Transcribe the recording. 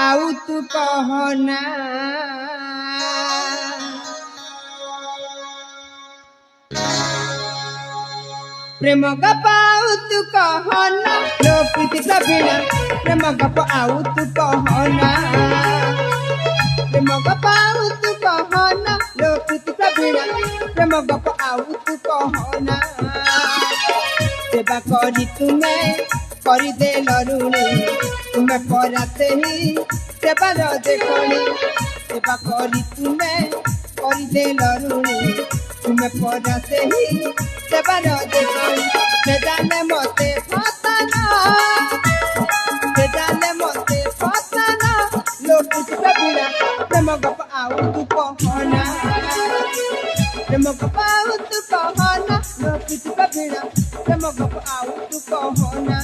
आउ तू कहना प्रेम गप आउ तू कहना लो प्रीति प्रवीणा प्रेम गप आउ तू कहना प्रेम गप आउ तू कहना लो प्रीति प्रवीणा प्रेम गप आउ तू कहना सेवा करी तुम्हें करी दे लरुणी तुम्हें पराते ही सेवा देखनी सेवा करी तुम्हें करी दे लरुणी तुम्हें पराते ही सेवा देखनी से जाने मते फसाना से जाने मते फसाना लोक प्रवीणा प्रेम गप आउ तू कहना प्रेम गप आउ तू कहना लोक प्रवीणा प्रेम गप आउ तू कहना